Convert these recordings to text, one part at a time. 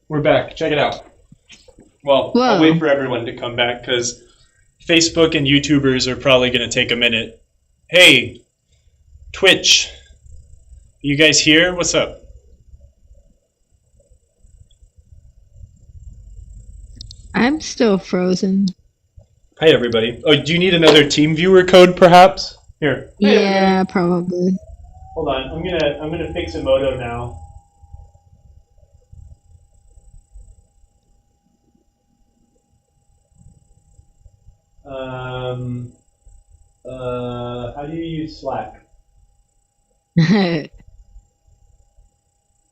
We're back. Check it out. Well, Whoa. I'll wait for everyone to come back because Facebook and YouTubers are probably going to take a minute. Hey, Twitch. You guys here? What's up? I'm still frozen. Hi, everybody. Oh, do you need another TeamViewer code, perhaps? Here. Hey, Yeah, everybody. probably. Hold on. I'm gonna fix Emoto now. How do you use Slack?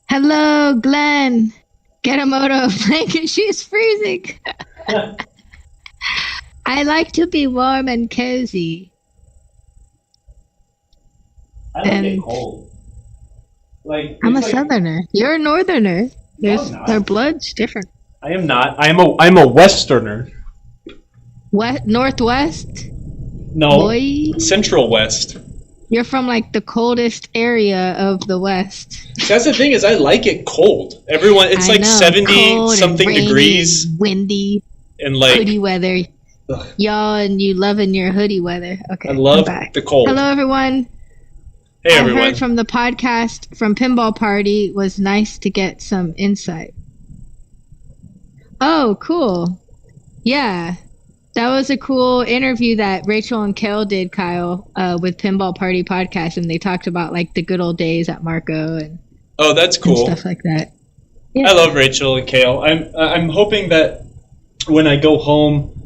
Hello, Glenn. Get a moto. Blanket. She's freezing. I like to be warm and cozy. I like it And- cold. Like I'm a it's like- southerner. You're a northerner. I'm not. Their blood's different. I am not. I'm a Westerner. Northwest? No, Boy. Central West. You're from like the coldest area of the West. That's the thing is I like it cold. Everyone, it's I like know, 70 cold and something rainy degrees and windy, and like hoodie weather. ugh, Y'all and you loving your hoodie weather. Okay, I love I'm back. the cold. Hello, everyone. Hey I everyone. heard from the podcast from Pinball Party was nice to get some insight. Oh, cool. Yeah. That was a cool interview that Rachel and Kel did, Kyle, with Pinball Party podcast, and they talked about like the good old days at Marco and, Oh, that's and cool. stuff like that. Yeah. I love Rachel and Kale. I'm hoping that when I go home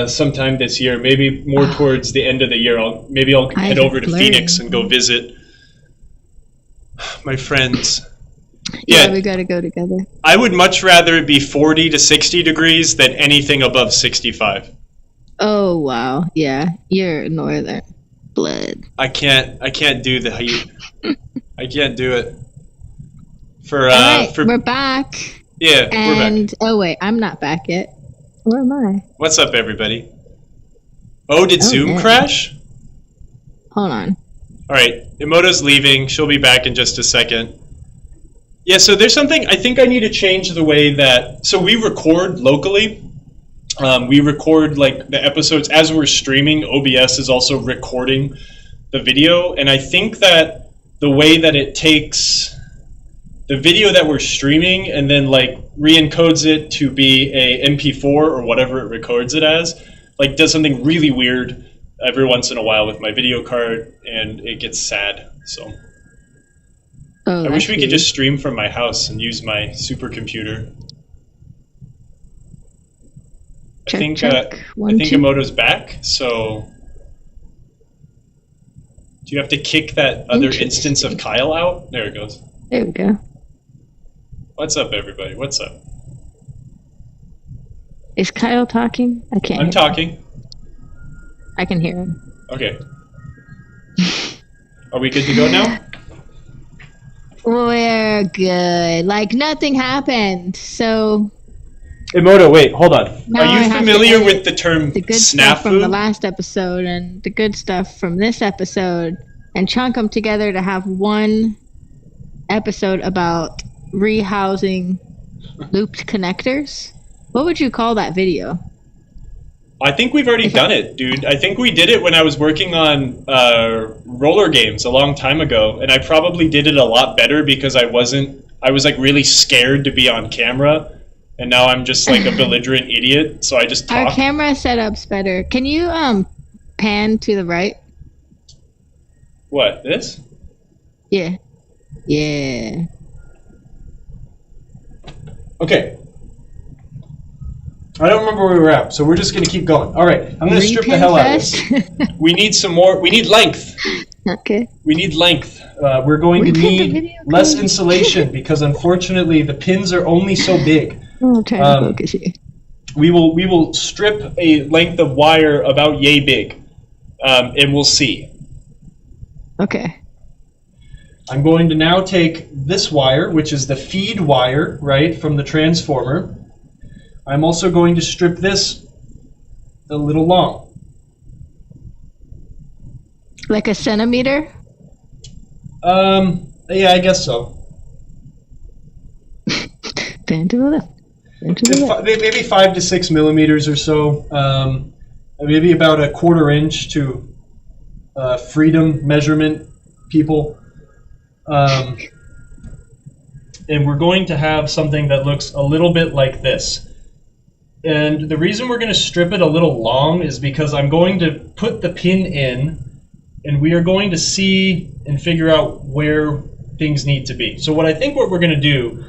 sometime this year, maybe more towards the end of the year, I'll head over to blurry. Phoenix and go visit my friends. Yeah, Yeah, we got to go together. I would much rather it be 40 to 60 degrees than anything above 65. Oh, wow. Yeah, you're northern blood. I can't do the heat. I can't do it. For All right, for we're back. yeah, we're back. And, oh, wait, I'm not back yet. Where am I? What's up, everybody? Oh, did Zoom man. crash? Hold on. All right, Emoto's leaving. She'll be back in just a second. Yeah, so there's something I think I need to change the way that. So we record locally. We record like the episodes as we're streaming. OBS is also recording the video, and I think that the way that it takes the video that we're streaming and then like re-encodes it to be a MP4 or whatever it records it as, like does something really weird every once in a while with my video card, and it gets sad. So Oh, I wish that's we could weird. just stream from my house and use my supercomputer. Check, I think check. I One, think two. Emoto's back. So do you have to kick that other instance of Kyle out? There it goes. There we go. What's up, everybody? What's up? Is Kyle talking? I can't. I'm hear him. talking. I can hear him. Okay. Are we good to go now? We're good. Like nothing happened. So Emoto, wait, hold on. Now Are I you have to familiar edit with the term the good stuff from the snafu? last episode and the good stuff from this episode and chunk them together to have one episode about rehousing looped connectors. What would you call that video? I think we've already done it, dude. I think we did it when I was working on roller games a long time ago, and I probably did it a lot better because I was like really scared to be on camera, and now I'm just like a belligerent idiot, so I just Our talk. camera setup's better. Can you pan to the right? What, this? Yeah. Yeah. Okay. I don't remember where we were at, so we're just going to keep going. All right, I'm going to strip the hell out of this. Repinfest? We need some more. We need length. Okay. We need length. We're going to We put the need video less code. insulation because unfortunately the pins are only so big. I'm trying to focus here. We will strip a length of wire about yay big, and we'll see. Okay. I'm going to now take this wire, which is the feed wire, right, from the transformer. I'm also going to strip this a little long. Like a centimeter? Yeah, I guess so. Pan to the left. Pan to the left. Maybe 5 to 6 millimeters or so. Maybe about a 1/4 inch to freedom measurement, people. And we're going to have something that looks a little bit like this. And the reason we're going to strip it a little long is because I'm going to put the pin in, and we are going to see and figure out where things need to be. So what we're going to do,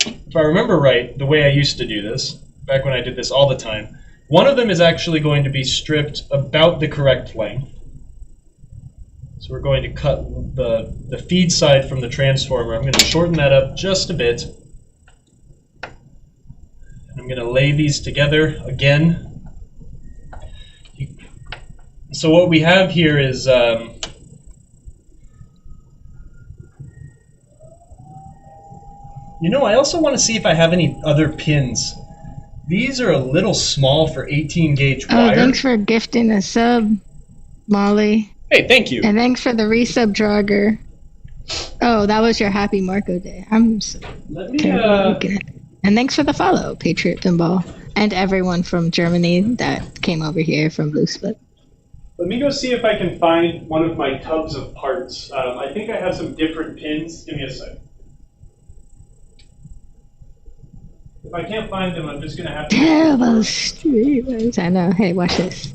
if I remember right, the way I used to do this, back when I did this all the time, one of them is actually going to be stripped about the correct length. So we're going to cut the feed side from the transformer. I'm going to shorten that up just a bit. I'm going to lay these together again. So what we have here is I also want to see if I have any other pins. These are a little small for 18 gauge wire. Oh, thanks for gifting a sub, Molly. Hey, thank you. And thanks for the resub, Drogger. Oh, that was your happy Marco day. I'm so looking at it. And thanks for the follow, Patriot Pinball, and everyone from Germany that came over here from Blue Split. Let me go see if I can find one of my tubs of parts. I think I have some different pins. Give me a sec. If I can't find them, I'm just going to have to... Terrible streamers. I know. Hey, watch this.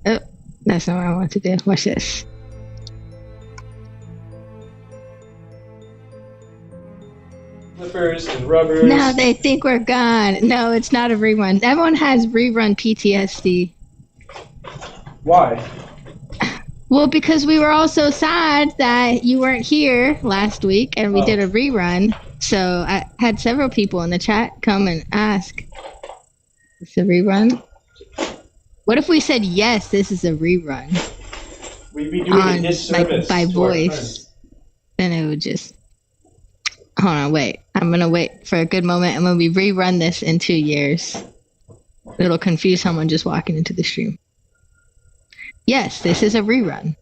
Oh, that's not what I want to do. Watch this. Flippers and rubbers. Now they think we're gone. No, it's not a rerun. Everyone has rerun PTSD. Why? Well, because we were all so sad that you weren't here last week and we did a rerun. So I had several people in the chat come and ask, "It's a rerun?" What if we said yes, this is a rerun? We'd be doing a disservice by voice. Then it would just... Hold on, wait. I'm going to wait for a good moment, and when we rerun this in 2 years, it'll confuse someone just walking into the stream. Yes, this is a rerun.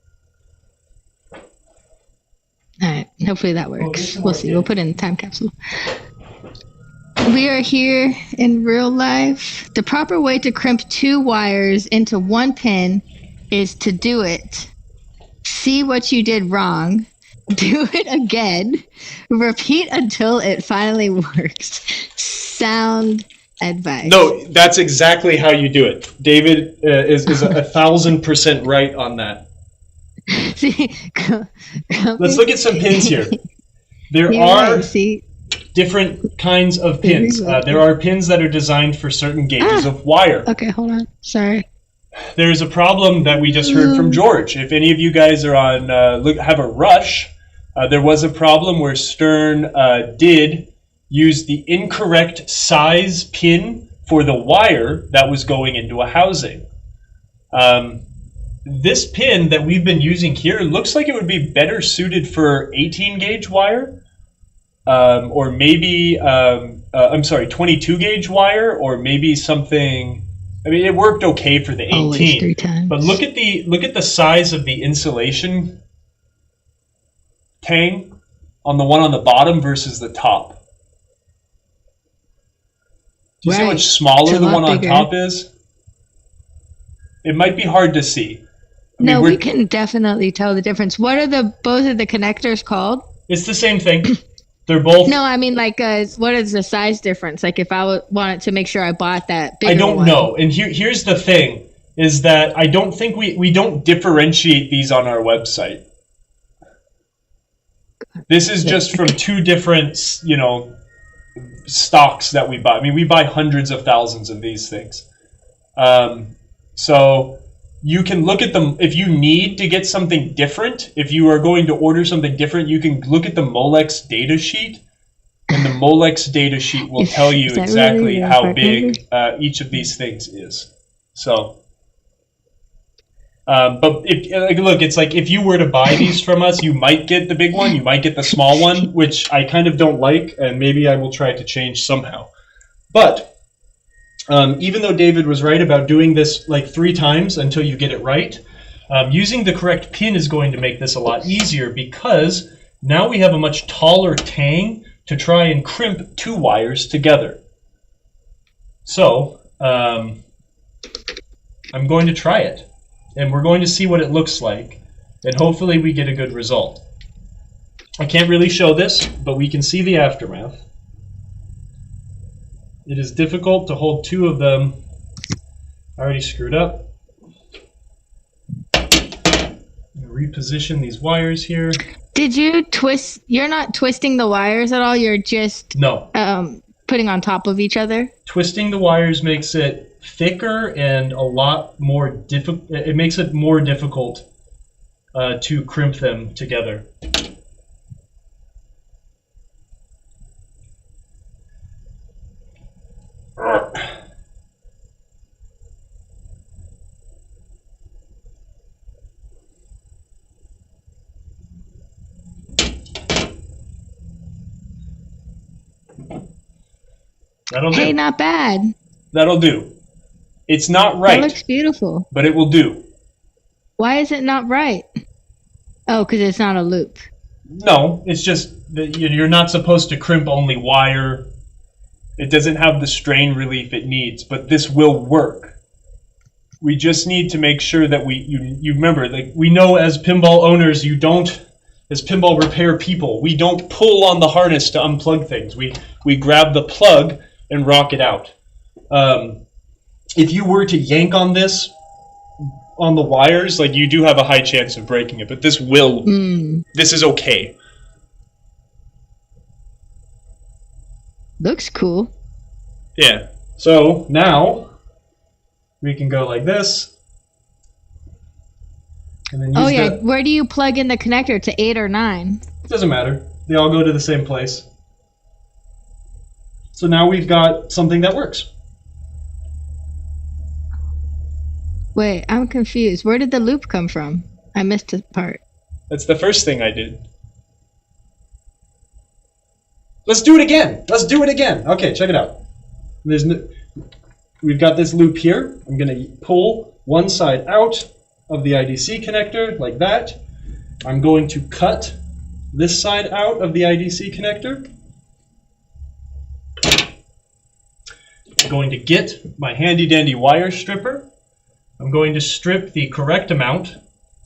Alright, hopefully that works. We'll see. We'll put it in the time capsule. We are here in real life. The proper way to crimp 2 wires into 1 pin is to do it. See what you did wrong. Do it again. Repeat until it finally works. Sound advice. No, that's exactly how you do it. David is 1,000% right on that. See, let's look at some pins here. There are different kinds of pins. There are pins that are designed for certain gauges of wire. Okay, hold on. Sorry. There's a problem that we just heard from George. If any of you guys are on have a rush, there was a problem where Stern did use the incorrect size pin for the wire that was going into a housing. This pin that we've been using here looks like it would be better suited for 18 gauge wire, or maybe 22 gauge wire, or maybe something. I mean, it worked okay for the 18, always 3 times. But look at the size of the insulation tang on the one on the bottom versus the top. Do you see how much smaller the one on top is? It might be hard to see. We can definitely tell the difference. What are both of the connectors called? It's the same thing. They're both... No, I mean, what is the size difference? Like, if I wanted to make sure I bought that bigger one. I don't know. And here's the thing, is that I don't think we don't differentiate these on our website. This is just from 2 different, stocks that we buy. I mean, we buy hundreds of thousands of these things. So you can look at them. If you need to get something different, if you are going to order something different, you can look at the Molex data sheet, and the Molex data sheet will tell you exactly how big each of these things is. So, but look, it's like if you were to buy these from us, you might get the big one, you might get the small one, which I kind of don't like, and maybe I will try to change somehow. But even though David was right about doing this like 3 times until you get it right, using the correct pin is going to make this a lot easier, because now we have a much taller tang to try and crimp 2 wires together. So I'm going to try it, and we're going to see what it looks like, and hopefully we get a good result. I can't really show this, but we can see the aftermath. It is difficult to hold 2 of them. I already screwed up. Reposition these wires here. Did you twist? You're not twisting the wires at all. You're just putting on top of each other. Twisting the wires makes it thicker and a lot more difficult. It makes it more difficult to crimp them together. That'll do. Hey, not bad. That'll do. It's not right. That looks beautiful. But it will do. Why is it not right? Oh, because it's not a loop. No, it's just that you're not supposed to crimp only wire. It doesn't have the strain relief it needs, but this will work. We just need to make sure that you remember, like, we know as pinball owners, as pinball repair people, we don't pull on the harness to unplug things. We grab the plug and rock it out. If you were to yank on this, on the wires, like, you do have a high chance of breaking it, but this is okay. Looks cool. Yeah. So now we can go like this. And then use where do you plug in the connector, to 8 or 9? It doesn't matter. They all go to the same place. So now we've got something that works. Wait, I'm confused. Where did the loop come from? I missed a part. That's the first thing I did. Let's do it again. Let's do it again. Okay, check it out. We've got this loop here. I'm going to pull one side out of the IDC connector like that. I'm going to cut this side out of the IDC connector. I'm going to get my handy dandy wire stripper. I'm going to strip the correct amount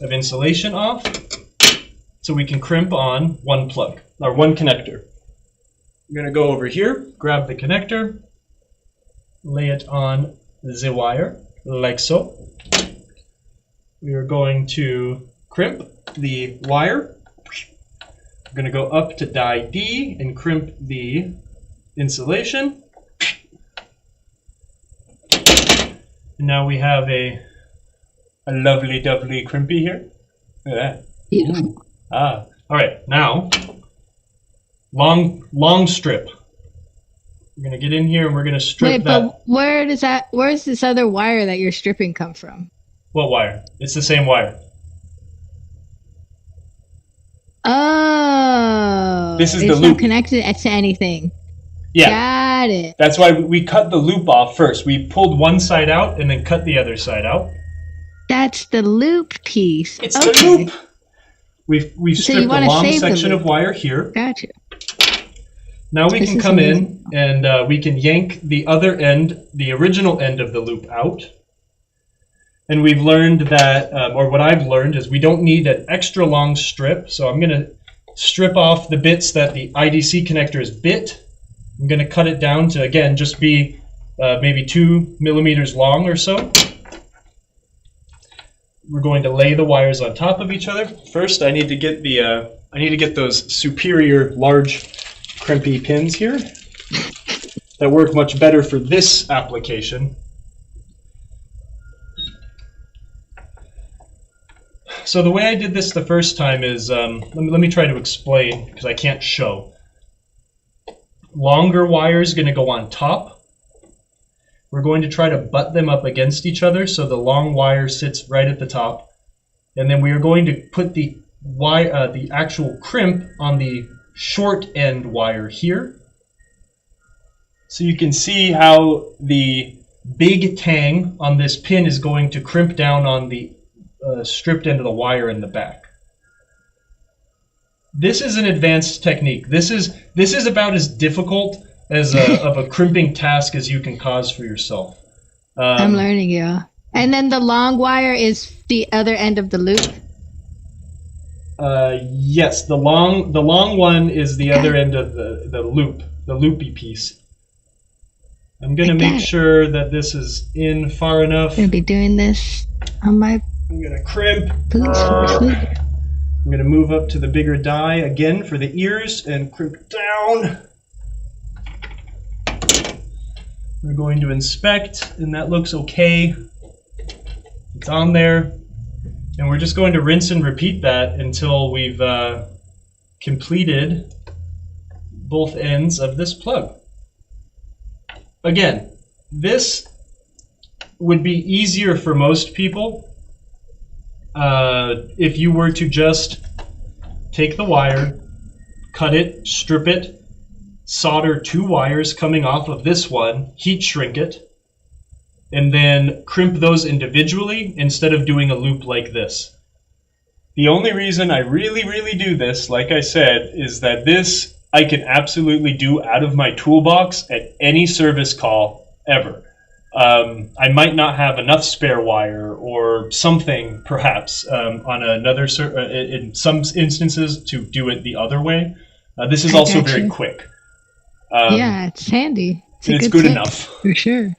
of insulation off so we can crimp on one plug, or one connector. I'm going to go over here, grab the connector, lay it on the wire, like so. We are going to crimp the wire. I'm going to go up to die D and crimp the insulation. And now we have a lovely, dovely crimpy here. Look at that. Beautiful. All right, now, long strip. We're going to get in here and we're going to strip that. But where's this other wire that you're stripping come from? What wire? It's the same wire. Oh. This is it's the loop. Not connected to anything. Yeah. Got it. That's why we cut the loop off first. We pulled one side out and then cut the other side out. That's the loop piece. It's the loop. We've stripped a long section of wire here. Gotcha. Now we can come in and we can yank the other end, the original end of the loop out. And we've learned that, or what I've learned is we don't need an extra long strip. So I'm going to strip off the bits that the IDC connector is bit. I'm going to cut it down to, again, just be maybe 2 millimeters long or so. We're going to lay the wires on top of each other. First, I need to get those superior large crimpy pins here that work much better for this application. So the way I did this the first time is, let me try to explain because I can't show. Longer wire is going to go on top. We're going to try to butt them up against each other so the long wire sits right at the top. And then we are going to put the actual crimp on the short end wire here. So you can see how the big tang on this pin is going to crimp down on the stripped end of the wire in the back. This is an advanced technique. This is about as difficult as of a crimping task as you can cause for yourself. I'm learning, yeah. And then the long wire is the other end of the loop. Yes, the long one is the other end of the loop, the loopy piece. I'm gonna make sure that this is in far enough. I'm gonna be doing this on my. I'm gonna crimp. I'm gonna move up to the bigger die again for the ears and crimp down. We're going to inspect, and that looks okay. It's on there. And we're just going to rinse and repeat that until we've completed both ends of this plug. Again, this would be easier for most people if you were to just take the wire, cut it, strip it, solder 2 wires coming off of this one, heat shrink it, and then crimp those individually instead of doing a loop like this. The only reason I really do this, like I said, is that this I can absolutely do out of my toolbox at any service call ever. I might not have enough spare wire or something, perhaps, on another in some instances to do it the other way. This is also very quick. Yeah, it's handy. It's good enough. For sure.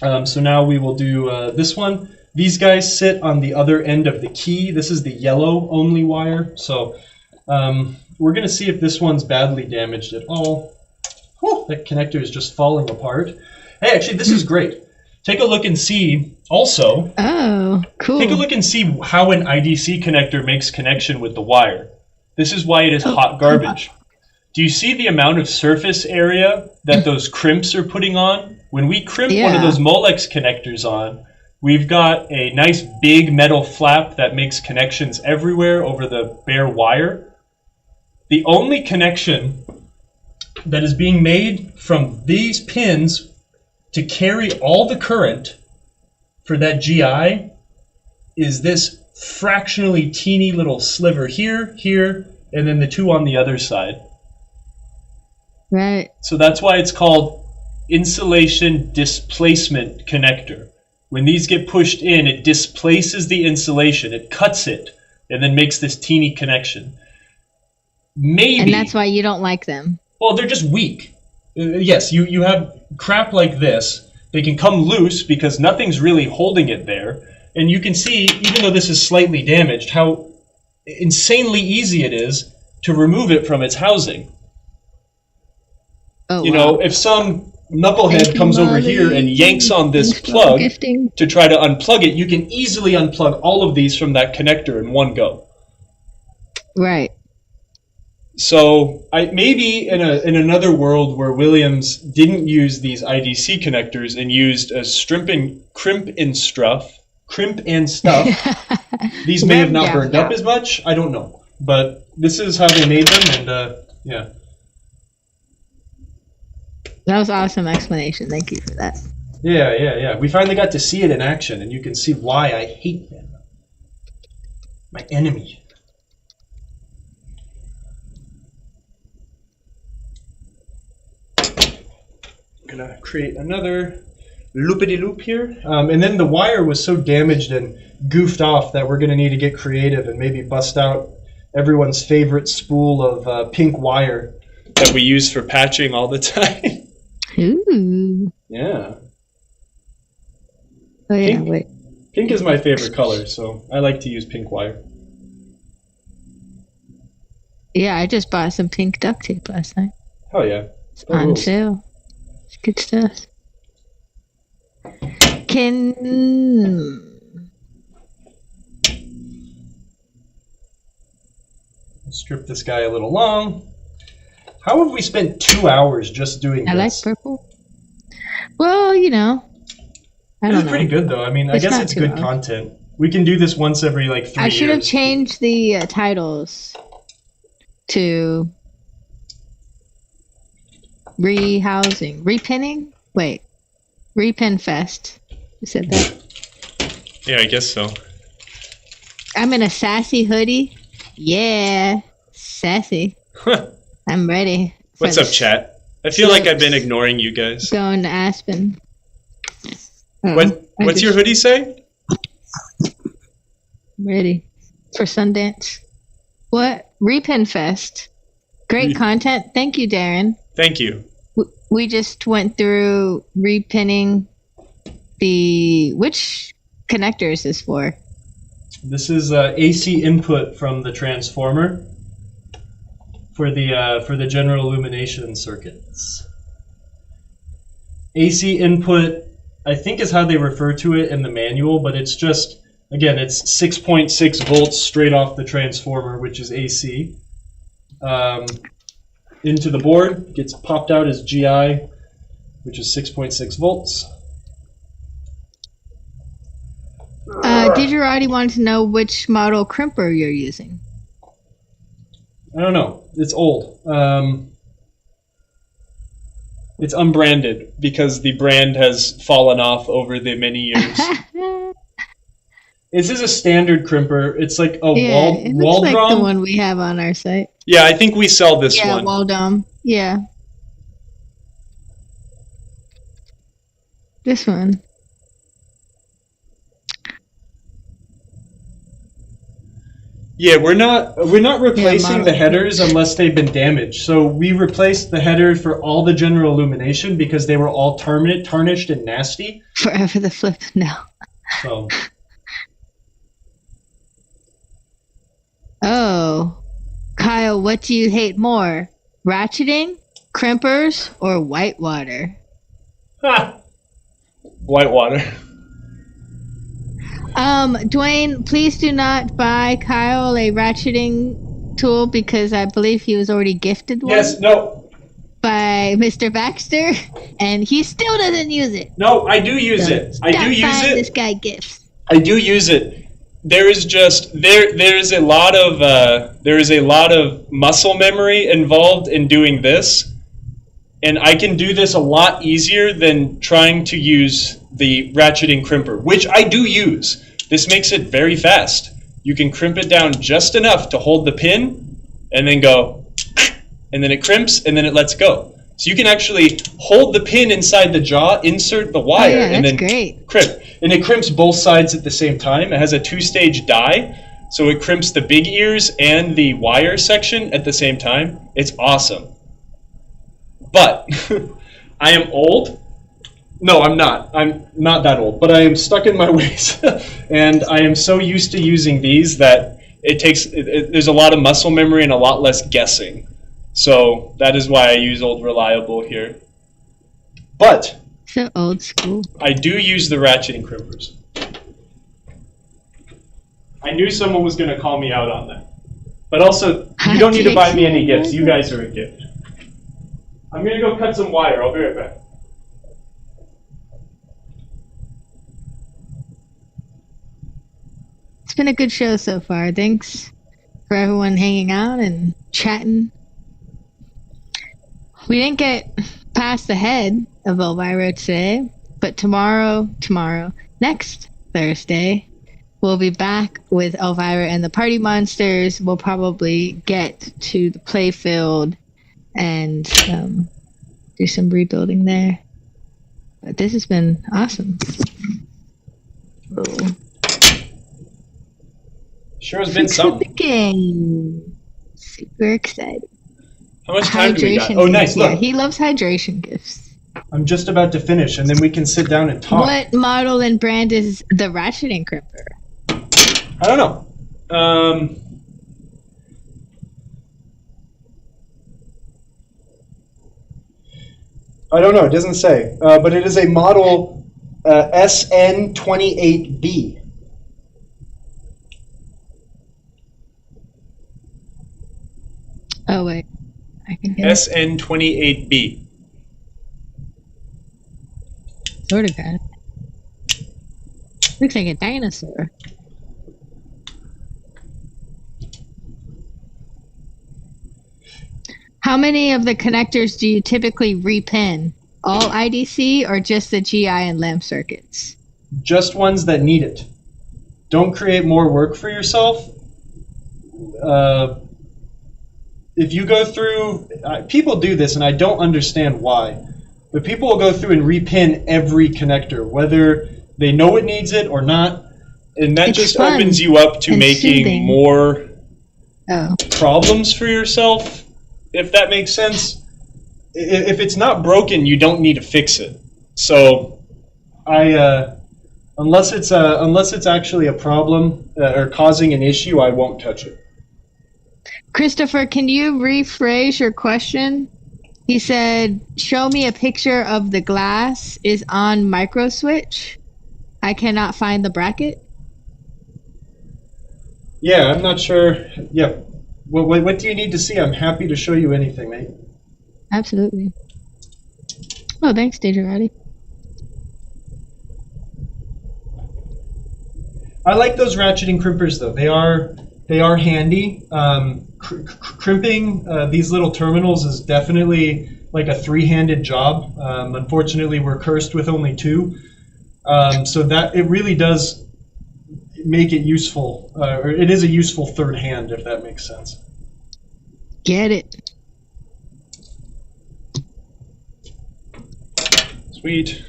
So now we will do this one. These guys sit on the other end of the key. This is the yellow only wire. So we're going to see if this one's badly damaged at all. Whew, that connector is just falling apart. Hey, actually, this is great. Take a look and see also. Oh, cool. Take a look and see how an IDC connector makes connection with the wire. This is why it is hot garbage. Do you see the amount of surface area that those crimps are putting on? When we crimp one of those Molex connectors on, we've got a nice big metal flap that makes connections everywhere over the bare wire. The only connection that is being made from these pins to carry all the current for that GI is this fractionally teeny little sliver here, here, and then the 2 on the other side. Right. So that's why it's called insulation displacement connector. When these get pushed in, it displaces the insulation, it cuts it, and then makes this teeny connection. Maybe. And that's why you don't like them. Well, they're just weak. Yes, you have crap like this. They can come loose because nothing's really holding it there. And you can see, even though this is slightly damaged, how insanely easy it is to remove it from its housing. Oh, you know, if some knucklehead comes over here and yanks on this plug to try to unplug it, you can easily unplug all of these from that connector in one go. Right. So maybe in another world where Williams didn't use these IDC connectors and used a crimp and stuff, these may have not burned up as much. I don't know, but this is how they made them, and yeah. That was an awesome explanation. Thank you for that. Yeah. We finally got to see it in action, and you can see why I hate them. My enemy. I'm gonna create another loopity-loop here. And then the wire was so damaged and goofed off that we're gonna need to get creative and maybe bust out everyone's favorite spool of pink wire that we use for patching all the time. Ooh. Yeah. Oh yeah, wait. Pink is my favorite color, so I like to use pink wire. Yeah, I just bought some pink duct tape last night. Oh yeah. It's on sale. It's good stuff. Strip this guy a little long. How have we spent 2 hours just doing this? I like purple. Well, you know. I don't know. It's pretty good, though. I mean, I guess it's good content. We can do this once every, 3 years. I should have changed the titles to repinning? Wait. Repin Fest. You said that? Yeah, I guess so. I'm in a sassy hoodie. Yeah, sassy. I'm ready. What's up, chat? I feel like I've been ignoring you guys. Going to Aspen. What's your hoodie say? Ready for Sundance. What? Repin Fest. Great content. Thank you, Darren. Thank you. We just went through repinning which connector is this for? This is AC input from the transformer for the general illumination circuits. AC input, I think, is how they refer to it in the manual, but it's just, again, it's 6.6 volts straight off the transformer, which is AC. Into the board, gets popped out as GI, which is 6.6 volts. Digirati wanted to know which model crimper you're using. I don't know. It's old. It's unbranded because the brand has fallen off over the many years. This is a standard crimper. It's like a it looks wall like drum. the one we have on our site. Yeah, I think we sell this one. Yeah, wall drum. Yeah. This one. Yeah, we're not Replacing the headers unless they've been damaged. So we replaced the headers for all the general illumination because they were all tarnished and nasty. Forever the flip. No. So. Oh. Kyle, what do you hate more? Ratcheting, crimpers, or whitewater? Ha! Whitewater. Dwayne, please do not buy Kyle a ratcheting tool because I believe he was already gifted one. Yes, no. By Mr. Baxter, and he still doesn't use it. No, I do use it. I do use it. This guy gifts. I do use it. There is just there is a lot of muscle memory involved in doing this, and I can do this a lot easier than trying to use the ratcheting crimper, which I do use. This makes it very fast. You can crimp it down just enough to hold the pin, and then go, and then it crimps, and then it lets go. So you can actually hold the pin inside the jaw, insert the wire, and then crimp. And it crimps both sides at the same time. It has a 2-stage die, so it crimps the big ears and the wire section at the same time. It's awesome. But I am old. No, I'm not. I'm not that old, but I am stuck in my ways. And I am so used to using these that there's a lot of muscle memory and a lot less guessing. So that is why I use Old Reliable here. But so old school. I do use the ratcheting crimpers. I knew someone was going to call me out on that. But also, you don't need to buy me any gifts. You guys are a gift. I'm going to go cut some wire. I'll be right back. It's been a good show so far. Thanks for everyone hanging out and chatting. We didn't get past the head of Elvira today, but tomorrow, next Thursday, we'll be back with Elvira and the Party Monsters. We'll probably get to the playfield and do some rebuilding there. But this has been awesome. Oh. Sure has been something. Game. Super excited. How much time do we got? Oh, nice. Look. Yeah, he loves hydration gifts. I'm just about to finish, and then we can sit down and talk. What model and brand is the ratcheting crimper? I don't know. I don't know. It doesn't say. But it is a model SN28B. Oh, wait. I can get SN28B. Sort of got it. Looks like a dinosaur. How many of the connectors do you typically repin? All IDC or just the GI and lamp circuits? Just ones that need it. don't create more work for yourself. If you go through, people do this, and I don't understand why, but people will go through and repin every connector, whether they know it needs it or not, and that just opens you up to making more problems for yourself, if that makes sense. If it's not broken, you don't need to fix it. So, unless it's actually a problem or causing an issue, I won't touch it. Christopher, can you rephrase your question? He said, show me a picture of the glass is on micro switch. I cannot find the bracket. Yeah, I'm not sure. Yeah. What do you need to see? I'm happy to show you anything, mate. Absolutely. Oh, thanks, Dejarati. I like those ratcheting crimpers, though. They are handy. Crimping these little terminals is definitely like a three-handed job. Unfortunately, we're cursed with only two, so that it really does make it useful, or it is a useful third hand, if that makes sense. Get it. Sweet.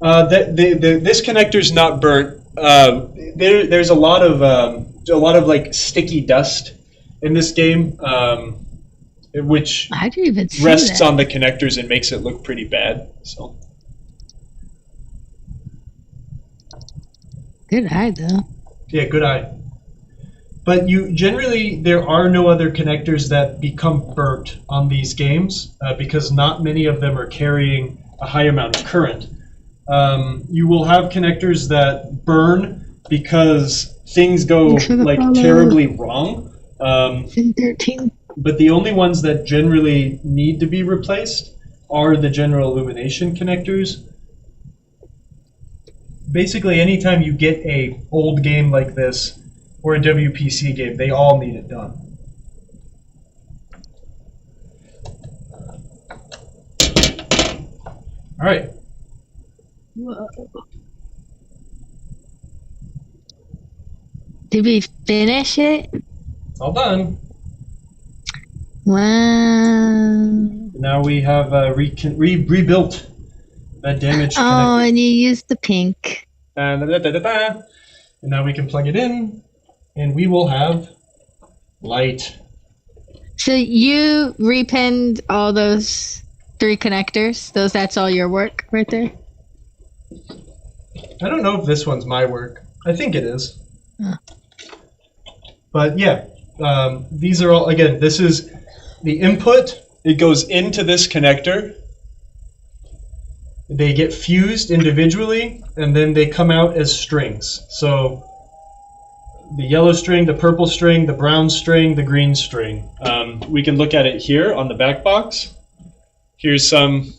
This connector's not burnt. There's a lot of like sticky dust in this game, which I didn't even see rests that on the connectors and makes it look pretty bad. So good eye though. Yeah, good eye. But there are no other connectors that become burnt on these games because not many of them are carrying a high amount of current. You will have connectors that burn because things go like terribly wrong. 13. But the only ones that generally need to be replaced are the general illumination connectors. Basically, anytime you get a old game like this or a WPC game, they all need it done. All right. Whoa. Did we finish it? It's all done. Wow. Now we have rebuilt that damaged connector. Oh, and you used the pink. And now we can plug it in, and we will have light. So you repinned all those 3 connectors? That's all your work right there? I don't know if this one's my work. I think it is. Huh. But yeah, these are all, again, this is the input. It goes into this connector. They get fused individually, and then they come out as strings. So the yellow string, the purple string, the brown string, the green string. We can look at it here on the back box. Here's some...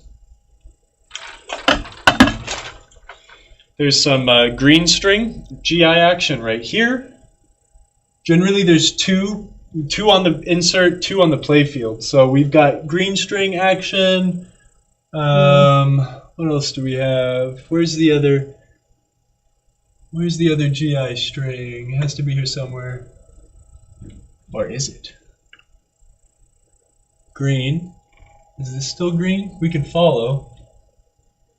There's some green string GI action right here. Generally, there's two on the insert, 2 on the playfield. So we've got green string action. What else do we have? Where's the other GI string? It has to be here somewhere. Or is it? Green. Is this still green? We can follow.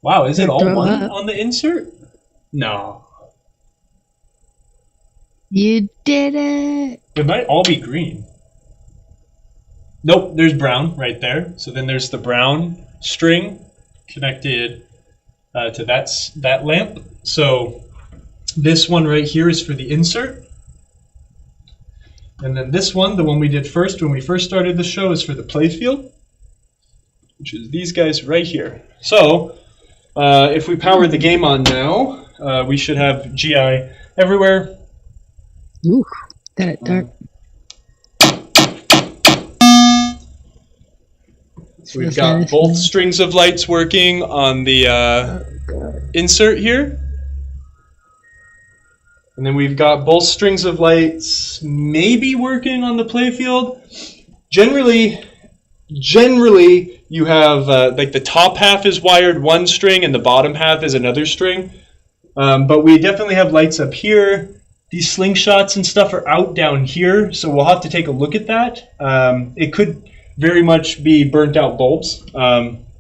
Wow, is it all one on the insert? No. You did it. It might all be green. Nope, there's brown right there. So then there's the brown string connected to that lamp. So this one right here is for the insert. And then this one, the one we did first when we first started the show, is for the playfield, which is these guys right here. So if we power the game on now, we should have GI everywhere. Ooh, got it dark. So we've got both strings of lights working on the insert here. And then we've got both strings of lights maybe working on the playfield. Generally, generally, you have like the top half is wired one string and the bottom half is another string. But we definitely have lights up here. These slingshots and stuff are out down here, so we'll have to take a look at that. It could very much be burnt out bulbs,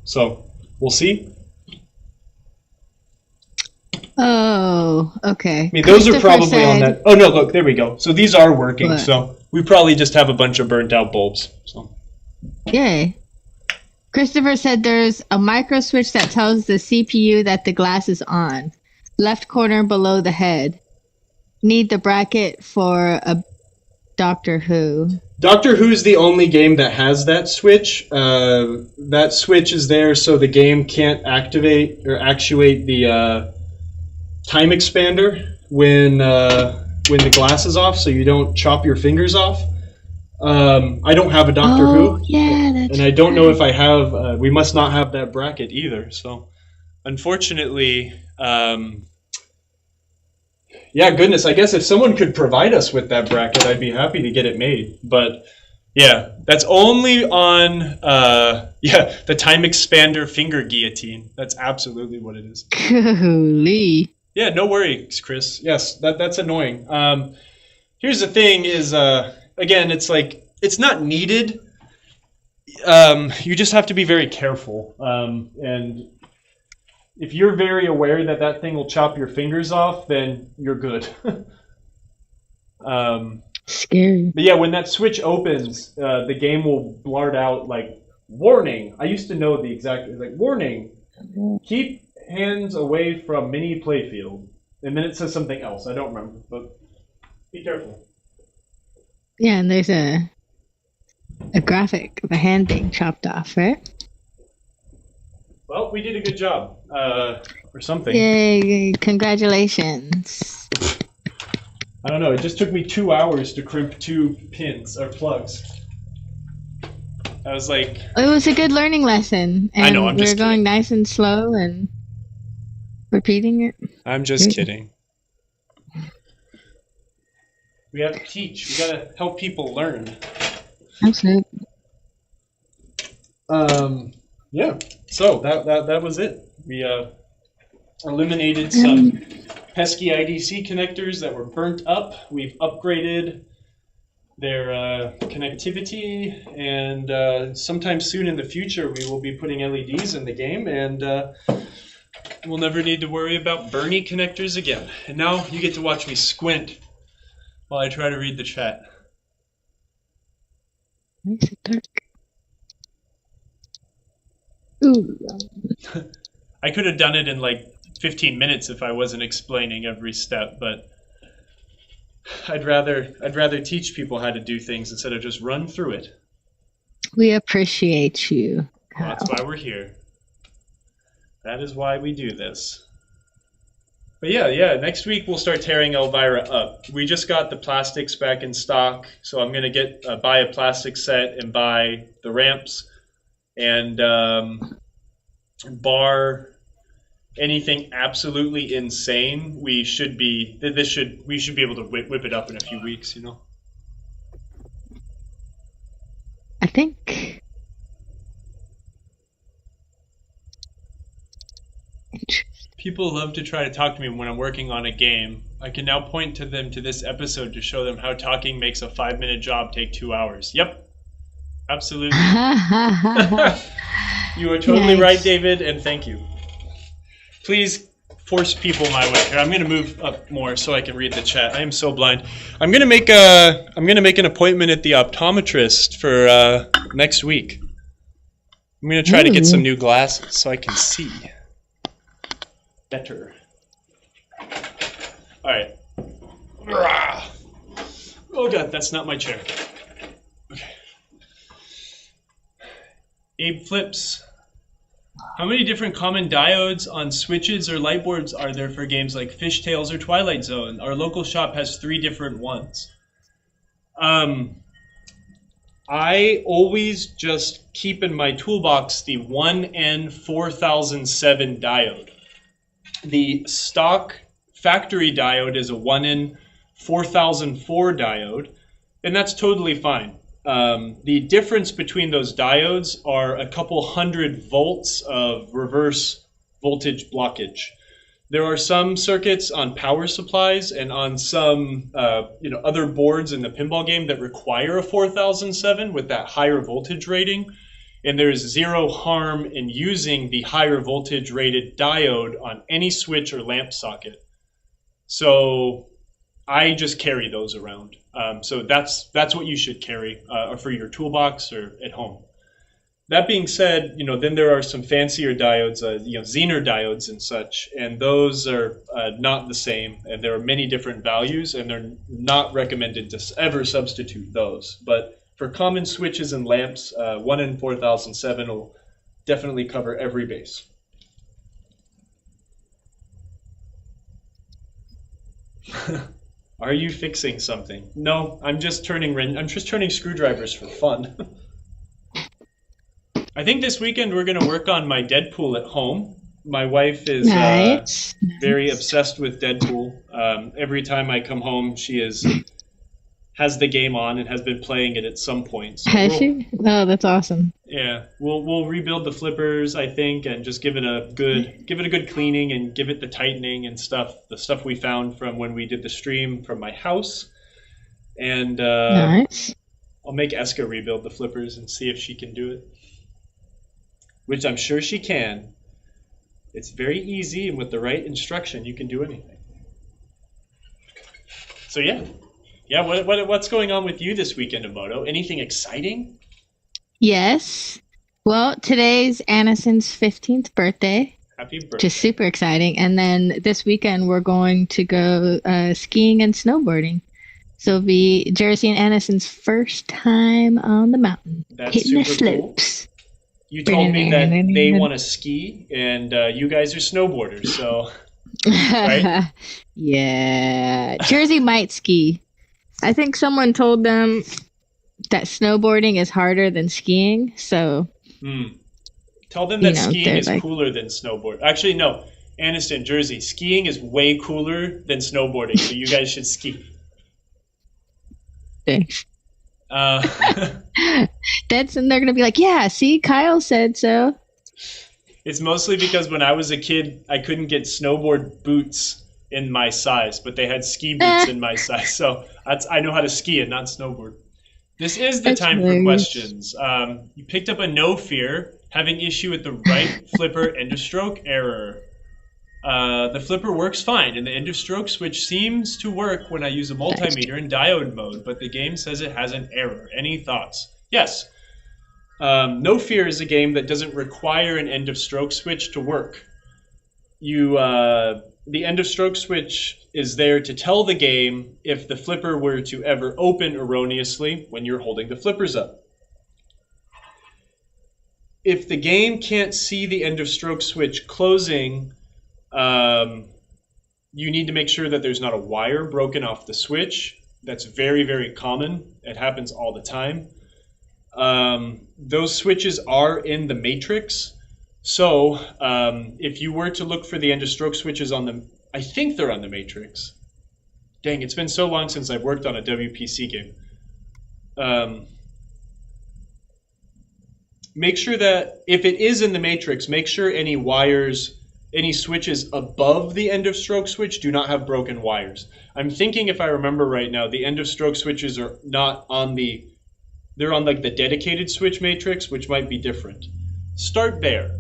so we'll see. Oh, okay. I mean, those are probably on that. Oh, no, look, there we go. So these are working, What? so we probably just have a bunch of burnt out bulbs. So. Yay. Christopher said there's a micro switch that tells the CPU that the glass is on. Left corner below the head. Need the bracket for a Doctor Who. Doctor Who's the only game that has that switch. That switch is there so the game can't activate or actuate the time expander when the glass is off, so you don't chop your fingers off. I don't have a Doctor Who, yeah, that's and I don't know if I have. We must not have that bracket either. So, unfortunately, yeah, goodness. I guess if someone could provide us with that bracket, I'd be happy to get it made. But yeah, that's only on the time expander finger guillotine. That's absolutely what it is. Holy. Yeah, no worries, Chris. Yes, that's annoying. Here's the thing is, again, it's like, it's not needed. You just have to be very careful. And if you're very aware that that thing will chop your fingers off, then you're good. Scary. But yeah, when that switch opens, the game will blurt out like, warning. I used to know the exact, like, warning. Keep hands away from mini playfield. And then it says something else. I don't remember, but be careful. Yeah, and there's a graphic of a hand being chopped off, right? Well, we did a good job, or something. Yay, congratulations. I don't know, it just took me 2 hours to crimp 2 pins, or plugs. I was like... It was a good learning lesson. And I know, I'm just we're going kidding. nice and slow and repeating it. I'm just kidding. We have to teach. We gotta help people learn. Absolutely. Yeah. So that was it. We eliminated some pesky IDC connectors that were burnt up. We've upgraded their connectivity, and sometime soon in the future we will be putting LEDs in the game, and we'll never need to worry about Bernie connectors again. And now you get to watch me squint while I try to read the chat. Nice and dark. Ooh. I could have done it in like 15 minutes if I wasn't explaining every step, but I'd rather teach people how to do things instead of just run through it. We appreciate you. Well, that's why we're here. That is why we do this. But yeah, next week we'll start tearing Elvira up. We just got the plastics back in stock, so I'm going to buy a plastic set and buy the ramps, and bar anything absolutely insane, we should be able to whip it up in a few weeks, you know. I think. People love to try to talk to me when I'm working on a game. I can now point to them to this episode to show them how talking makes a 5-minute job take 2 hours. Yep. Absolutely. You are totally Nice. right, David, and thank you. Please force people my way. Here, I'm going to move up more so I can read the chat. I am so blind. I'm going to make an appointment at the optometrist for next week. I'm going to try to get some new glasses so I can see better. All right. Oh God, that's not my chair. Okay. Abe Flips. How many different common diodes on switches or light boards are there for games like Fishtails or Twilight Zone? Our local shop has 3 different ones. I always just keep in my toolbox the 1N4007 diode. The stock factory diode is a 1N4004 diode, and that's totally fine. The difference between those diodes are a couple hundred volts of reverse voltage blockage. There are some circuits on power supplies and on some other boards in the pinball game that require a 4007 with that higher voltage rating. And there is zero harm in using the higher voltage rated diode on any switch or lamp socket. So I just carry those around. So that's what you should carry for your toolbox or at home. That being said, then there are some fancier diodes, Zener diodes and such, and those are not the same. And there are many different values, and they're not recommended to ever substitute those. But for common switches and lamps, 1N4007 will definitely cover every base. Are you fixing something? No, I'm just turning screwdrivers for fun. I think this weekend we're going to work on my Deadpool at home. My wife is very obsessed with Deadpool. Every time I come home, she has the game on and has been playing it at some point. So has she? Oh, that's awesome. Yeah, we'll rebuild the flippers, I think, and just give it a good cleaning and give it the tightening and stuff. The stuff we found from when we did the stream from my house, and nice. I'll make Eska rebuild the flippers and see if she can do it. Which I'm sure she can. It's very easy, and with the right instruction, you can do anything. So yeah. What's going on with you this weekend, Emoto? Anything exciting? Yes. Well, today's Anison's 15th birthday. Happy birthday. Which is super exciting. And then this weekend, we're going to go skiing and snowboarding. So it'll be Jersey and Anison's first time on the mountain. That's hitting the super slopes. Cool. You told me that they want to ski, and you guys are snowboarders, so... Right? Yeah. Jersey might ski. I think someone told them that snowboarding is harder than skiing, so... Tell them that skiing is cooler than snowboard. Actually, no. Aniston, Jersey, skiing is way cooler than snowboarding, so you guys should ski. Thanks. And they're gonna be like, yeah, see, Kyle said so. It's mostly because when I was a kid, I couldn't get snowboard boots in my size, but they had ski boots in my size, so I know how to ski and not snowboard. This is the time for questions. You picked up a no fear, having issue with the right flipper end of stroke error. The flipper works fine, and the end of stroke switch seems to work when I use a multimeter in diode mode, but the game says it has an error. Any thoughts? Yes. No Fear is a game that doesn't require an end of stroke switch to work. The end of stroke switch is there to tell the game if the flipper were to ever open erroneously when you're holding the flippers up. If the game can't see the end of stroke switch closing, you need to make sure that there's not a wire broken off the switch. That's very, very common. It happens all the time. Those switches are in the matrix. So if you were to look for the end of stroke switches on them, I think they're on the matrix. Dang, it's been so long since I've worked on a WPC game. Make sure that if it is in the matrix, make sure any wires, any switches above the end of stroke switch do not have broken wires. I'm thinking, if I remember right now, the end of stroke switches are not on they're on like the dedicated switch matrix, which might be different. Start there.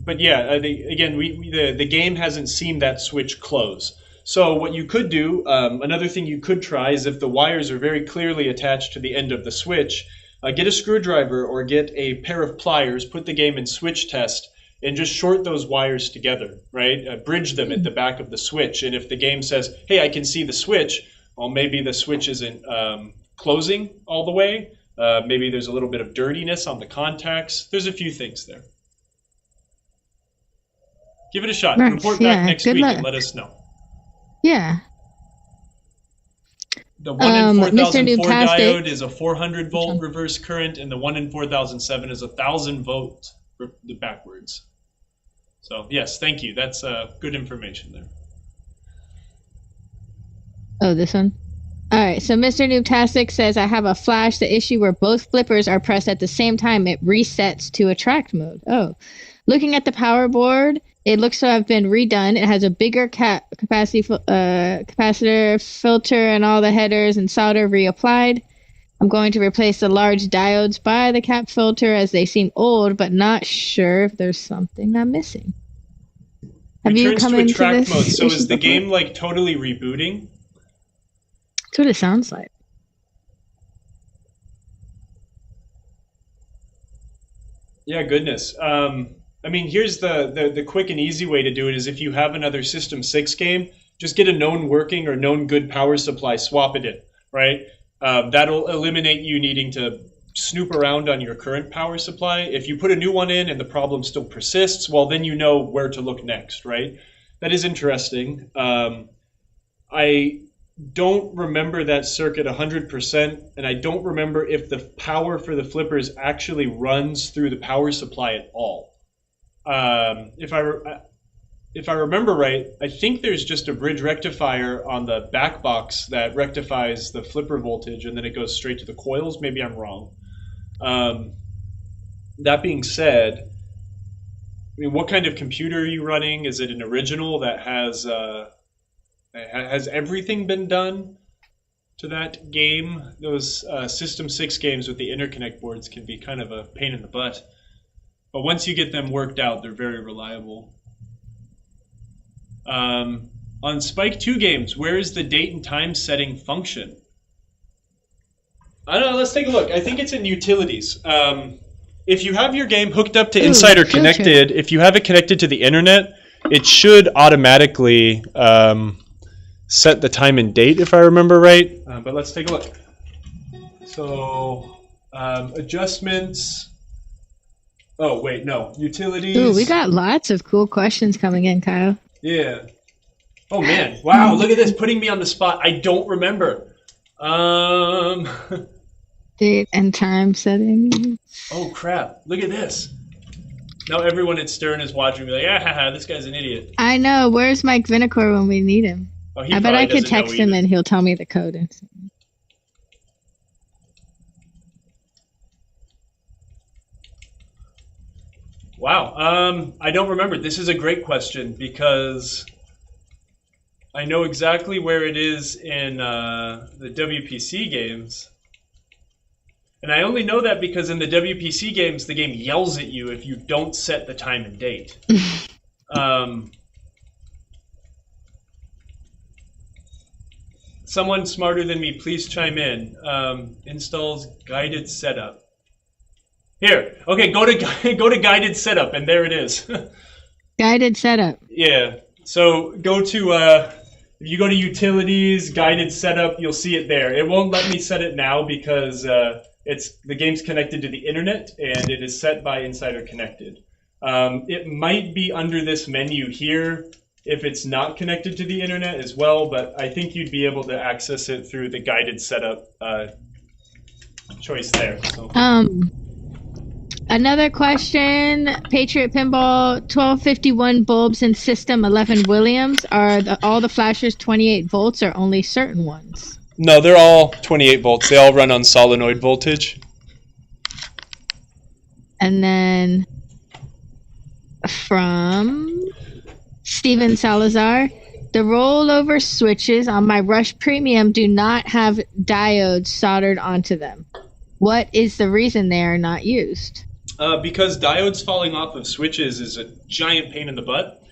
But yeah, the game hasn't seen that switch close. So what you could do, another thing you could try is if the wires are very clearly attached to the end of the switch, get a screwdriver or get a pair of pliers, put the game in switch test, and just short those wires together, right? Bridge them at the back of the switch. And if the game says, hey, I can see the switch, well, maybe the switch isn't closing all the way. Maybe there's a little bit of dirtiness on the contacts. There's a few things there. Give it a shot. Nice. Report back next week and let us know. Yeah. The 1N4004 diode is a 400 volt reverse current, and the 1N4007 is 1,000 volt backwards. So yes, thank you. That's good information there. Oh, this one? All right, so Mr. Noobtastic says, I have a flash. The issue where both flippers are pressed at the same time, it resets to attract mode. Oh. Looking at the power board, it looks to have been redone. It has a bigger capacitor filter and all the headers and solder reapplied. I'm going to replace the large diodes by the cap filter as they seem old, but not sure if there's something I'm missing. Have you come into this mode. So is the before? game like totally rebooting? That's what it sounds like. Yeah, goodness. I mean, here's the quick and easy way to do it is if you have another System 6 game, just get a known working or known good power supply, swap it in, right? That'll eliminate you needing to snoop around on your current power supply. If you put a new one in and the problem still persists, well, then you know where to look next, right? That is interesting. I don't remember that circuit 100%, and I don't remember if the power for the flippers actually runs through the power supply at all. If I remember right, I think there's just a bridge rectifier on the back box that rectifies the flipper voltage, and then it goes straight to the coils. Maybe I'm wrong. That being said, I mean, what kind of computer are you running? Is it an original that has everything been done to that game? Those System 6 games with the interconnect boards can be kind of a pain in the butt. But once you get them worked out, they're very reliable. On Spike 2 games, where is the date and time setting function? I don't know, let's take a look. I think it's in utilities. If you have your game hooked up to Insider Connected, if you have it connected to the internet, it should automatically set the time and date, if I remember right. But let's take a look. So, adjustments. Oh, wait, no. Utilities. Ooh, we got lots of cool questions coming in, Kyle. Yeah. Oh, man. Wow, look at this. Putting me on the spot. I don't remember. Date and time setting. Oh, crap. Look at this. Now everyone at Stern is watching me like, haha, this guy's an idiot. I know. Where's Mike Vinacore when we need him? Oh, I bet I could text him and he'll tell me the code. Wow. I don't remember. This is a great question because I know exactly where it is in the WPC games. And I only know that because in the WPC games, the game yells at you if you don't set the time and date. Someone smarter than me, please chime in. Installs guided setup. Here, okay, go to guided setup, and there it is. Guided setup. Yeah. So go to if you go to utilities, guided setup, you'll see it there. It won't let me set it now because the game's connected to the internet and it is set by Insider Connected. It might be under this menu here if it's not connected to the internet as well, but I think you'd be able to access it through the guided setup choice there. So. Another question, Patriot Pinball, 1251 bulbs in system 11 Williams. Are all the flashers 28 volts or only certain ones? No, they're all 28 volts. They all run on solenoid voltage. And then from Steven Salazar, the rollover switches on my Rush Premium do not have diodes soldered onto them. What is the reason they are not used? Because diodes falling off of switches is a giant pain in the butt.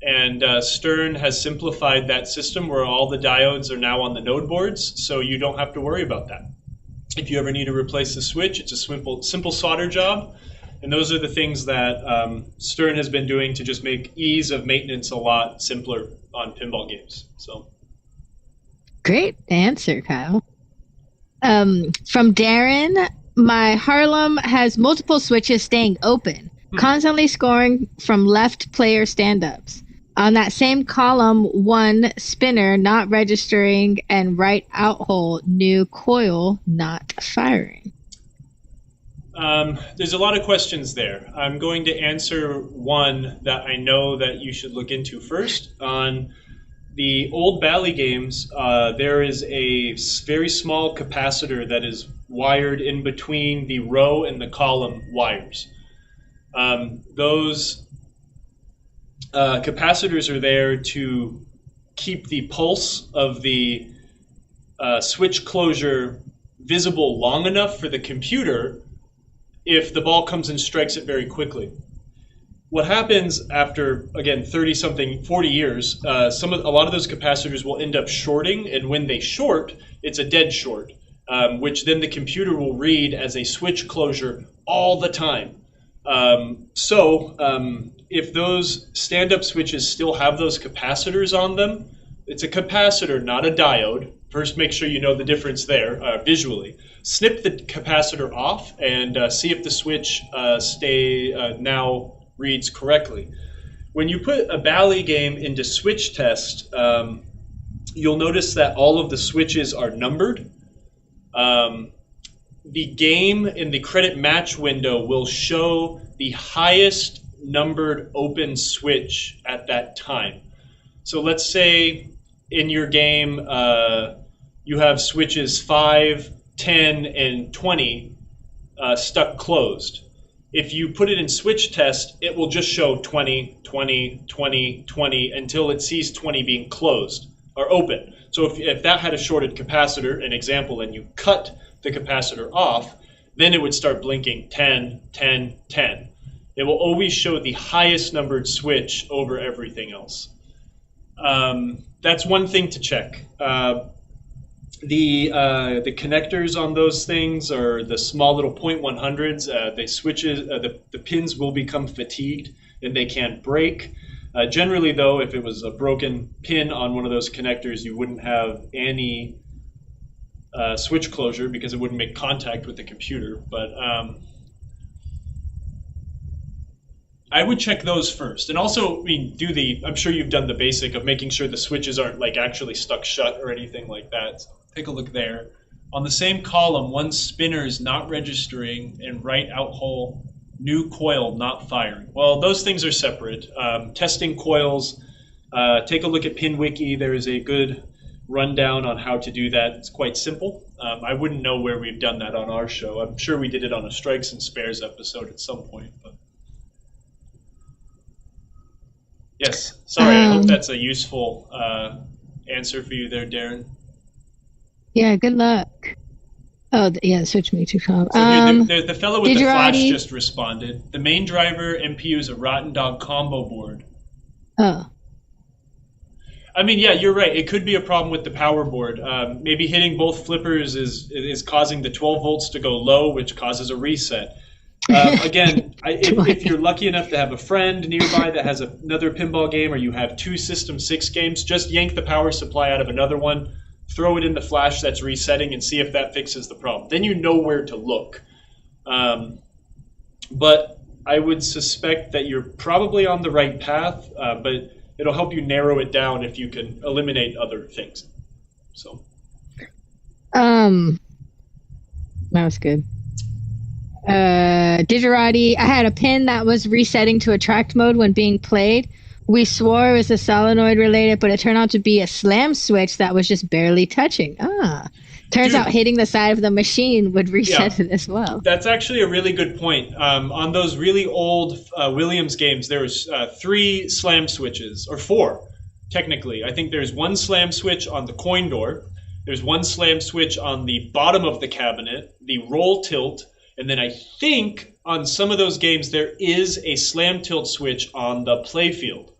And Stern has simplified that system where all the diodes are now on the node boards, so you don't have to worry about that. If you ever need to replace the switch, it's a simple solder job. And those are the things that Stern has been doing to just make ease of maintenance a lot simpler on pinball games. So, great answer, Kyle. From Darren, my Harlem has multiple switches staying open, constantly scoring from left player stand-ups. On that same column, one spinner not registering and right out hole, new coil not firing. There's a lot of questions there. I'm going to answer one that I know that you should look into first. On the old Bally games, there is a very small capacitor that is wired in between the row and the column wires. Those capacitors are there to keep the pulse of the switch closure visible long enough for the computer if the ball comes and strikes it very quickly. What happens after, again, 30-something, 40 years, a lot of those capacitors will end up shorting, and when they short, it's a dead short, which then the computer will read as a switch closure all the time. If those stand-up switches still have those capacitors on them, it's a capacitor, not a diode. First, make sure you know the difference there visually. Snip the capacitor off and see if the switch now reads correctly. When you put a Bally game into switch test, you'll notice that all of the switches are numbered. The game in the credit match window will show the highest numbered open switch at that time. So let's say in your game you have switches 5, 10, and 20 stuck closed. If you put it in switch test, it will just show 20, 20, 20, 20 until it sees 20 being closed or open. So if that had a shorted capacitor, an example, and you cut the capacitor off, then it would start blinking 10, 10, 10. It will always show the highest numbered switch over everything else. That's one thing to check. The connectors on those things are the small little .100s. The pins will become fatigued and they can't break. Generally, though, if it was a broken pin on one of those connectors, you wouldn't have any switch closure because it wouldn't make contact with the computer. But I would check those first, and also, I'm sure you've done the basic of making sure the switches aren't like actually stuck shut or anything like that. So take a look there. On the same column, one spinner is not registering, and right out hole, new coil not firing. Well, those things are separate. Testing coils, take a look at PinWiki. There is a good rundown on how to do that. It's quite simple. I wouldn't know where we've done that on our show. I'm sure we did it on a Strikes and Spares episode at some point. But yes, sorry, I hope that's a useful answer for you there, Darren. Yeah, good luck. Oh, yeah, switch me to com. So the fellow with the flash just responded. The main driver MPU is a Rotten Dog combo board. Oh. Yeah, you're right. It could be a problem with the power board. Maybe hitting both flippers is causing the 12 volts to go low, which causes a reset. Again, if you're lucky enough to have a friend nearby that has another pinball game, or you have 2 System 6 games, just yank the power supply out of another one, throw it in the flash that's resetting, and see if that fixes the problem. Then you know where to look. But I would suspect that you're probably on the right path, but it'll help you narrow it down if you can eliminate other things. So. That was good. Digerati, I had a pin that was resetting to attract mode when being played. We swore it was a solenoid related, but it turned out to be a slam switch that was just barely touching. Turns out hitting the side of the machine would reset it as well. That's actually a really good point. On those really old Williams games, there was 3 slam switches, or 4, technically. I think there's 1 slam switch on the coin door. There's 1 slam switch on the bottom of the cabinet, the roll tilt, and then I think on some of those games there is a slam tilt switch on the playfield.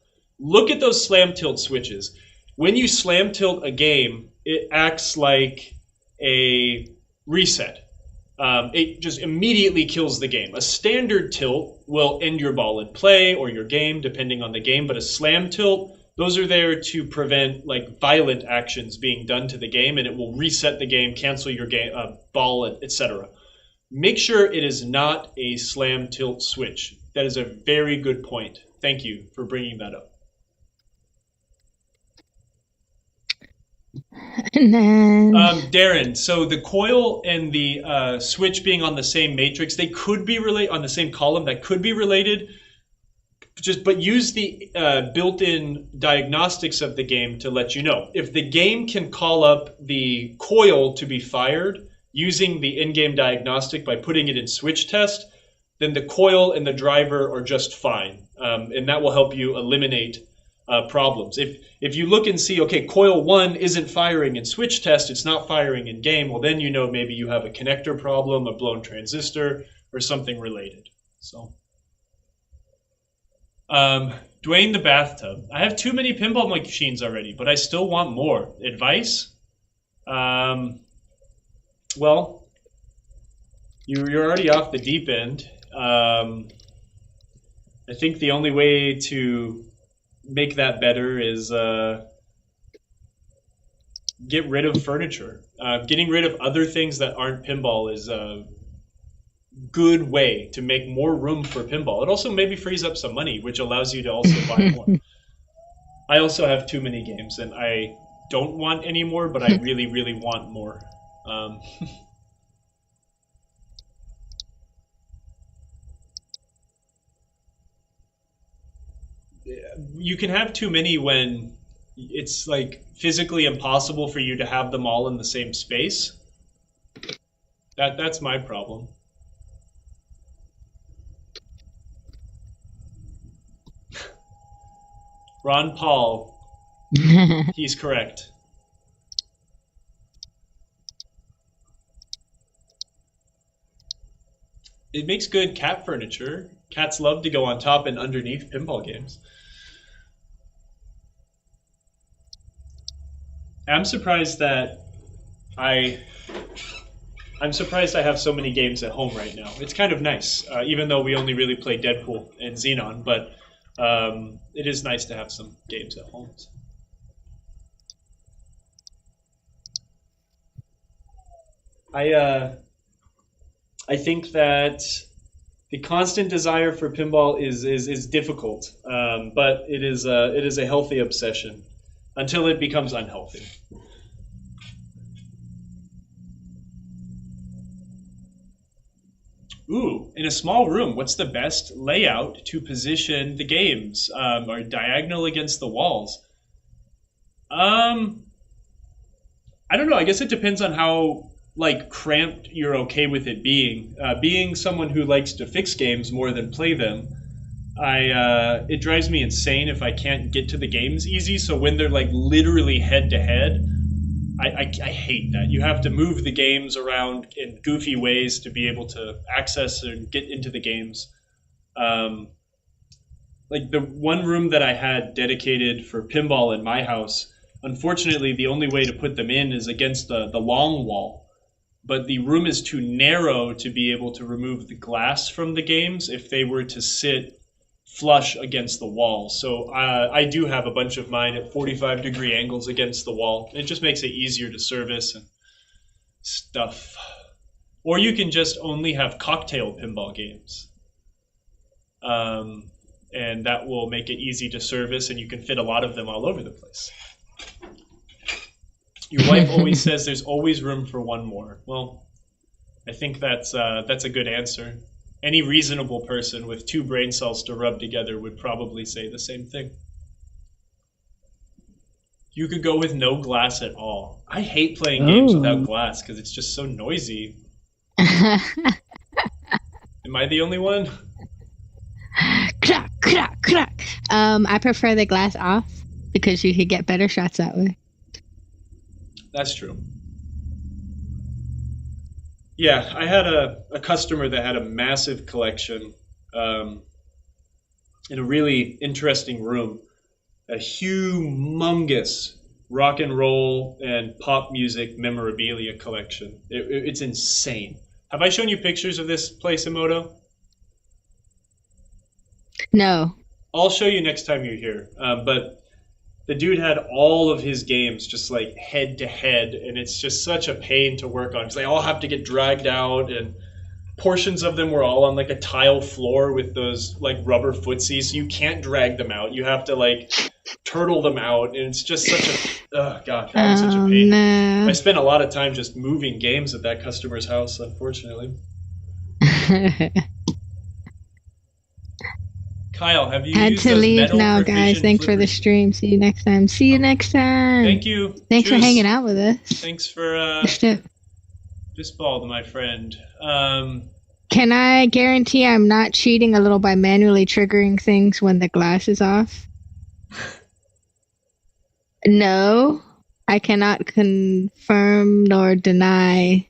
Look at those slam tilt switches. When you slam tilt a game, it acts like a reset. It just immediately kills the game. A standard tilt will end your ball in play or your game, depending on the game, but a slam tilt, those are there to prevent violent actions being done to the game, and it will reset the game, cancel your game, ball, etc. Make sure it is not a slam tilt switch. That is a very good point. Thank you for bringing that up. And then Darren, so the coil and the switch being on the same matrix, they could be related on the same column. That could be related. but use the built-in diagnostics of the game to let you know. If the game can call up the coil to be fired using the in-game diagnostic by putting it in switch test, then the coil and the driver are just fine, and that will help you eliminate problems. If you look and see, okay, coil 1 isn't firing in switch test, it's not firing in game, well then you know maybe you have a connector problem, a blown transistor, or something related. So, Dwayne the bathtub. I have too many pinball machines already, but I still want more. Advice? Well, you're already off the deep end. I think the only way to make that better is get rid of furniture. Getting rid of other things that aren't pinball is a good way to make more room for pinball. It also maybe frees up some money, which allows you to also buy more. I also have too many games, and I don't want any more, but I really, really want more. You can have too many when it's like physically impossible for you to have them all in the same space. That's my problem. Ron Paul, he's correct. It makes good cat furniture. Cats love to go on top and underneath pinball games. I'm surprised I have so many games at home right now. It's kind of nice, even though we only really play Deadpool and Xenon, but it is nice to have some games at home. I think that the constant desire for pinball is difficult, but it is a healthy obsession until it becomes unhealthy. Ooh, in a small room, what's the best layout to position the games? Or diagonal against the walls? I don't know. I guess it depends on how cramped you're okay with it being. Being someone who likes to fix games more than play them, it drives me insane if I can't get to the games easy. So when they're literally head to head, I hate that. You have to move the games around in goofy ways to be able to access and get into the games. The one room that I had dedicated for pinball in my house, unfortunately, the only way to put them in is against the long wall. But the room is too narrow to be able to remove the glass from the games if they were to sit flush against the wall. So I do have a bunch of mine at 45-degree angles against the wall. It just makes it easier to service and stuff. Or you can just only have cocktail pinball games. And that will make it easy to service, and you can fit a lot of them all over the place. Your wife always says there's always room for one more. Well, I think that's a good answer. Any reasonable person with 2 brain cells to rub together would probably say the same thing. You could go with no glass at all. I hate playing games without glass because it's just so noisy. Am I the only one? Crack, crack, crack. I prefer the glass off because you could get better shots that way. That's true. Yeah, I had a customer that had a massive collection in a really interesting room, a humongous rock and roll and pop music memorabilia collection. It's insane. Have I shown you pictures of this place, Emoto? No. I'll show you next time you're here. But the dude had all of his games just head to head, and it's just such a pain to work on because they all have to get dragged out, and portions of them were all on a tile floor with those rubber footsies, so you can't drag them out. You have to turtle them out, and it's just such a that was such a pain. No. I spent a lot of time just moving games at that customer's house, unfortunately. Kyle, have you Had used to those leave metal now, precision guys. Thanks for the flippers? stream. See you next time. See you next time. Thank you. Thanks for Juice. hanging out with us. Thanks for Just Fistball, my friend. Can I guarantee I'm not cheating a little by manually triggering things when the glass is off? No, I cannot confirm nor deny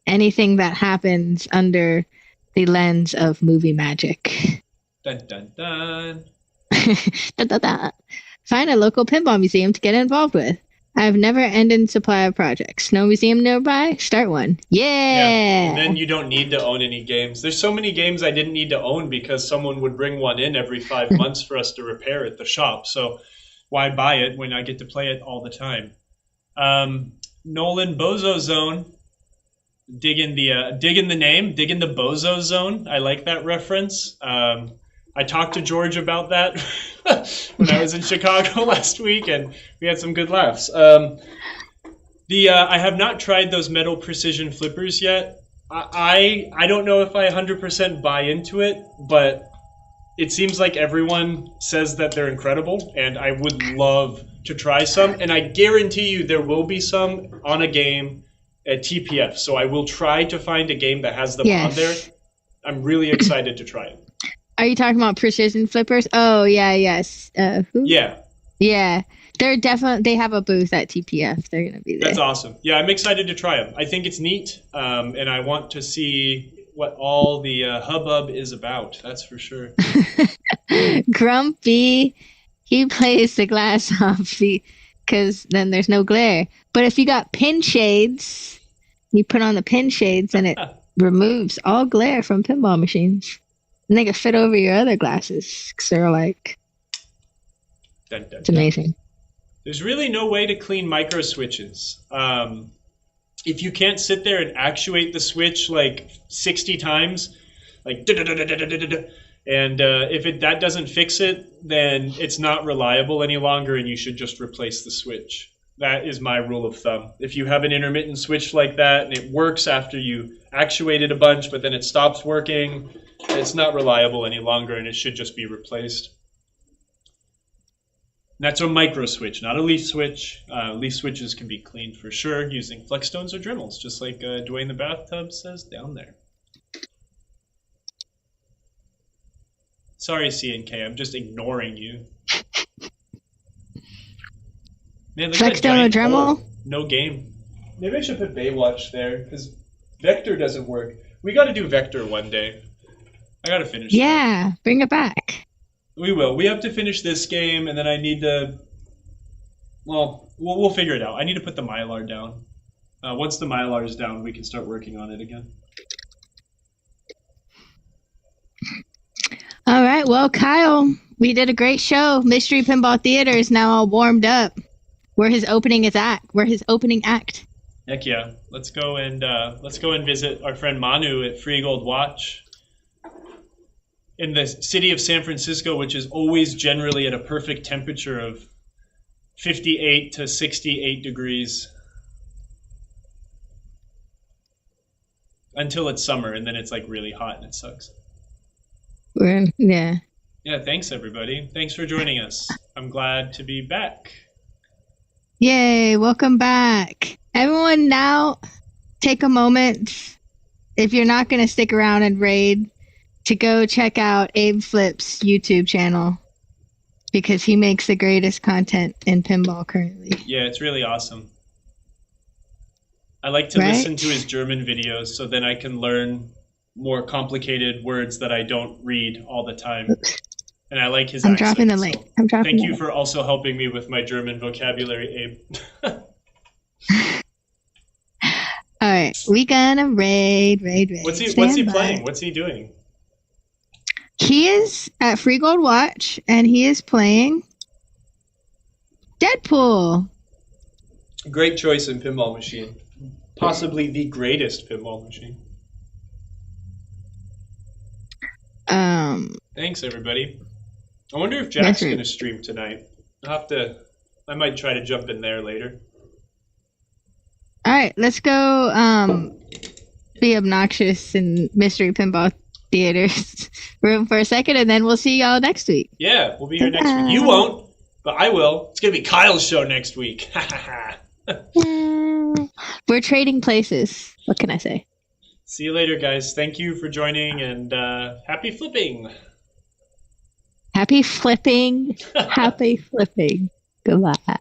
anything that happens under the lens of movie magic. Dun dun dun. Da, da, da. Find a local pinball museum to get involved with. I have never-ending supply of projects. No museum nearby? Start one. Yeah! And then you don't need to own any games. There's so many games I didn't need to own because someone would bring one in every 5 months for us to repair at the shop. So why buy it when I get to play it all the time? Nolan Bozo Zone. Digging the name, digging the Bozo Zone. I like that reference. I talked to George about that when I was in Chicago last week, and we had some good laughs. I have not tried those metal precision flippers yet. I don't know if I 100% buy into it, but it seems like everyone says that they're incredible, and I would love to try some. And I guarantee you there will be some on a game at TPF. So I will try to find a game that has them on there. I'm really excited to try it. Are you talking about precision flippers? Oh, yeah, yes. Who? Yeah. Yeah. They're definitely, they have a booth at TPF. They're going to be there. That's awesome. Yeah, I'm excited to try them. I think it's neat, and I want to see what all the hubbub is about. That's for sure. Grumpy, he plays the glass off because then there's no glare. But if you got pin shades, you put on the pin shades and it removes all glare from pinball machines. And they can fit over your other glasses because they're like, Dun, dun, it's amazing. There's really no way to clean micro switches. If you can't sit there and actuate the switch like 60 times, like and if that doesn't fix it, then it's not reliable any longer, and you should just replace the switch. That is my rule of thumb. If you have an intermittent switch like that and it works after you actuate it a bunch, but then it stops working, it's not reliable any longer, and it should just be replaced. And that's a micro switch, not a leaf switch. Leaf switches can be cleaned for sure using flex stones or Dremels, just like Dwayne the Bathtub says down there. Sorry, C&K, I'm just ignoring you. Man, look at that Flex stone or giant Dremel? hole. No game. Maybe I should put Baywatch there, because Vector doesn't work. We got to do Vector one day. I got to finish Yeah, bring it back. We will. We have to finish this game, and then I need to... Well, we'll figure it out. I need to put the Mylar down. Once the Mylar is down, we can start working on it again. All right, well, Kyle, we did a great show. Mystery Pinball Theater is now all warmed up. We're his opening act. Heck yeah. Let's go and visit our friend Manu at Free Gold Watch in the city of San Francisco, which is always generally at a perfect temperature of 58 to 68 degrees until it's summer, and then it's like really hot and it sucks. Yeah. Yeah, thanks everybody. Thanks for joining us. I'm glad to be back. Yay, welcome back. Everyone now take a moment, if you're not going to stick around and raid, to go check out Abe Flip's YouTube channel because he makes the greatest content in pinball currently. Yeah, it's really awesome. I like to listen to his German videos so then I can learn more complicated words that I don't read all the time. And I like his accent. Dropping the link. Thank you for also helping me with my German vocabulary, Abe. All right, we gonna raid. What's he playing? What's he doing? He is at Free Gold Watch, and he is playing Deadpool. Great choice in pinball machine. Possibly the greatest pinball machine. Thanks, everybody. I wonder if Jack's going to stream tonight. I might try to jump in there later. All right, let's go be obnoxious in Mystery Pinball theaters room for a second, and then we'll see y'all next week. Yeah, we'll be here next week. You won't, but I will. It's going to be Kyle's show next week. We're trading places. What can I say? See you later, guys. Thank you for joining, and happy flipping. Happy flipping. Happy flipping. Goodbye.